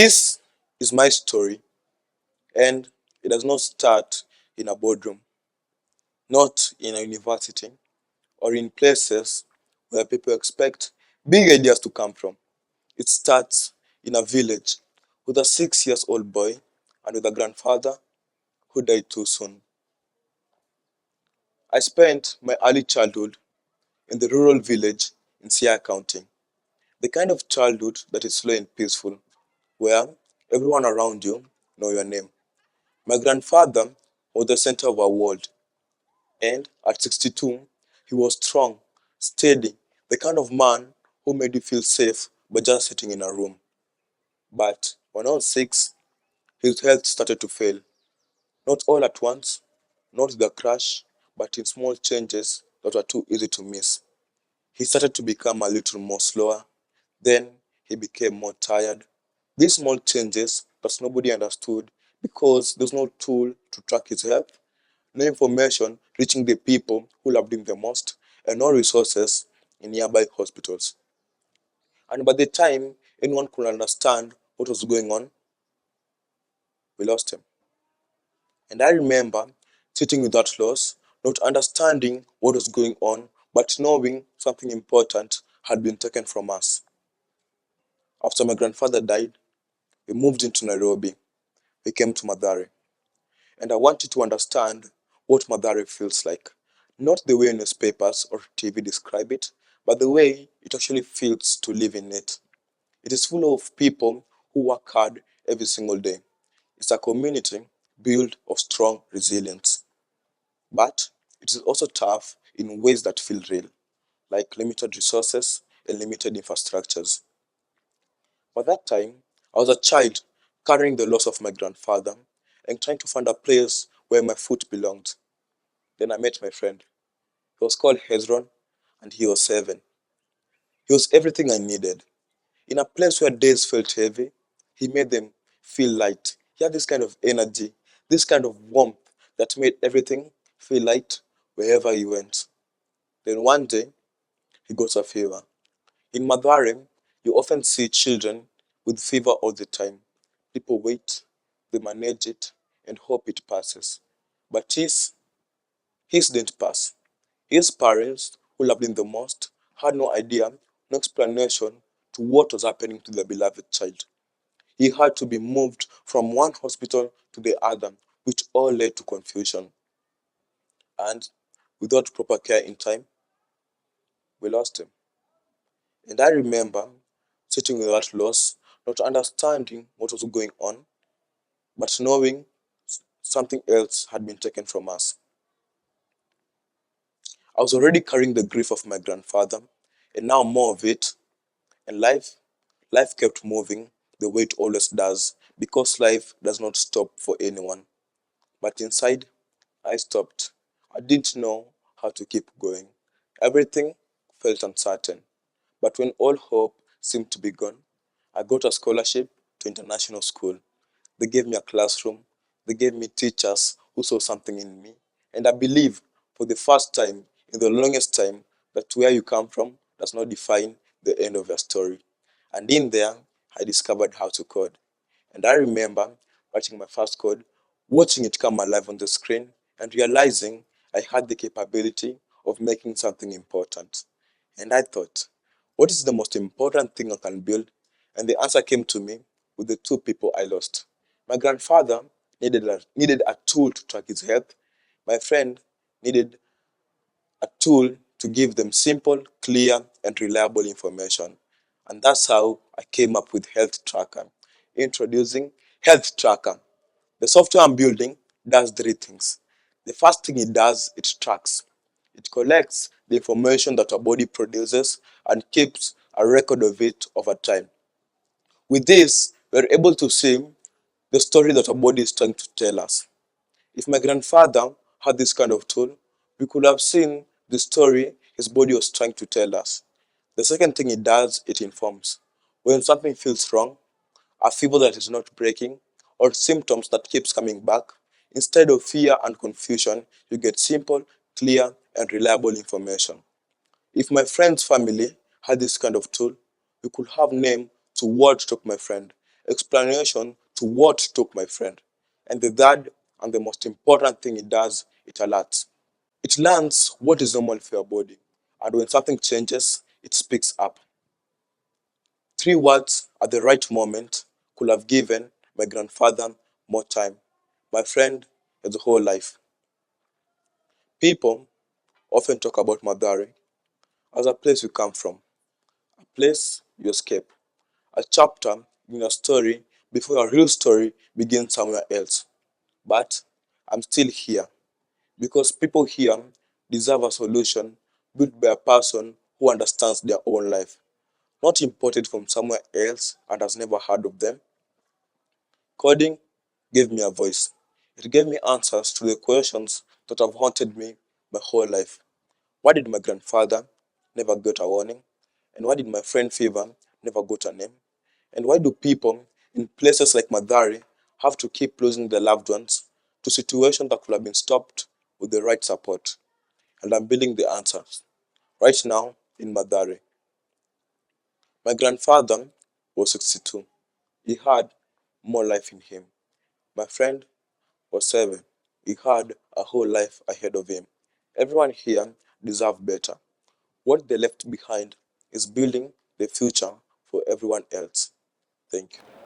This is my story, and it does not start in a boardroom, not in a university, or in places where people expect big ideas to come from. It starts in a village with a 6 years old boy and with a grandfather who died too soon. I spent my early childhood in the rural village in Siaya County, the kind of childhood that is slow and peaceful, where everyone around you know your name. My grandfather was the center of our world, and at 62, he was strong, steady, the kind of man who made you feel safe by just sitting in a room. But when I was 6, his health started to fail. Not all at once, not with a crash, but in small changes that were too easy to miss. He started to become a little more slower. Then he became more tired. These small changes that nobody understood because there's no tool to track his health, no information reaching the people who loved him the most, and no resources in nearby hospitals. And by the time anyone could understand what was going on, we lost him. And I remember sitting with that loss, not understanding what was going on, but knowing something important had been taken from us. After my grandfather died, we moved into Nairobi. We came to Mathare. And I want you to understand what Mathare feels like. Not the way newspapers or TV describe it, but the way it actually feels to live in it. It is full of people who work hard every single day. It's a community built of strong resilience. But it is also tough in ways that feel real, like limited resources and limited infrastructures. By that time, I was a child carrying the loss of my grandfather and trying to find a place where my foot belonged. Then I met my friend. He was called Hezron and he was 7. He was everything I needed. In a place where days felt heavy, he made them feel light. He had this kind of energy, this kind of warmth that made everything feel light wherever he went. Then one day, he got a fever. In Mathare, you often see children with fever all the time. People wait, they manage it, and hope it passes. But his didn't pass. His parents, who loved him the most, had no idea, no explanation to what was happening to their beloved child. He had to be moved from one hospital to the other, which all led to confusion. And without proper care in time, we lost him. And I remember sitting with that loss, not understanding what was going on, but knowing something else had been taken from us. I was already carrying the grief of my grandfather, and now more of it. And life kept moving the way it always does, because life does not stop for anyone. But inside, I stopped. I didn't know how to keep going. Everything felt uncertain. But when all hope seemed to be gone, I got a scholarship to international school. They gave me a classroom. They gave me teachers who saw something in me. And I believe for the first time, in the longest time, that where you come from does not define the end of your story. And in there, I discovered how to code. And I remember writing my first code, watching it come alive on the screen, and realizing I had the capability of making something important. And I thought, what is the most important thing I can build? And the answer came to me with the 2 people I lost. My grandfather needed a tool to track his health. My friend needed a tool to give them simple, clear, and reliable information. And that's how I came up with Health Tracker. Introducing Health Tracker. The software I'm building does 3 things. The first thing it does, it tracks. It collects the information that our body produces and keeps a record of it over time. With this, we're able to see the story that our body is trying to tell us. If my grandfather had this kind of tool, we could have seen the story his body was trying to tell us. The second thing it does, it informs. When something feels wrong, a fever that is not breaking, or symptoms that keeps coming back, instead of fear and confusion, you get simple, clear, and reliable information. If my friend's family had this kind of tool, we could have name to what took my friend, explanation to what took my friend. And the third and the most important thing it does, it alerts. It learns what is normal for your body. And when something changes, it speaks up. Three words at the right moment could have given my grandfather more time. My friend, his whole life. People often talk about Mathare as a place you come from, a place you escape, a chapter in your story before your real story begins somewhere else. But I'm still here because people here deserve a solution built by a person who understands their own life, not imported from somewhere else and has never heard of them. Coding gave me a voice. It gave me answers to the questions that have haunted me my whole life. Why did my grandfather never get a warning? And why did my friend Fever never got a name? And why do people in places like Mathare have to keep losing their loved ones to situations that could have been stopped with the right support? And I'm building the answers right now in Mathare. My grandfather was 62. He had more life in him. My friend was 7. He had a whole life ahead of him. Everyone here deserved better. What they left behind is building the future for everyone else. Thank you.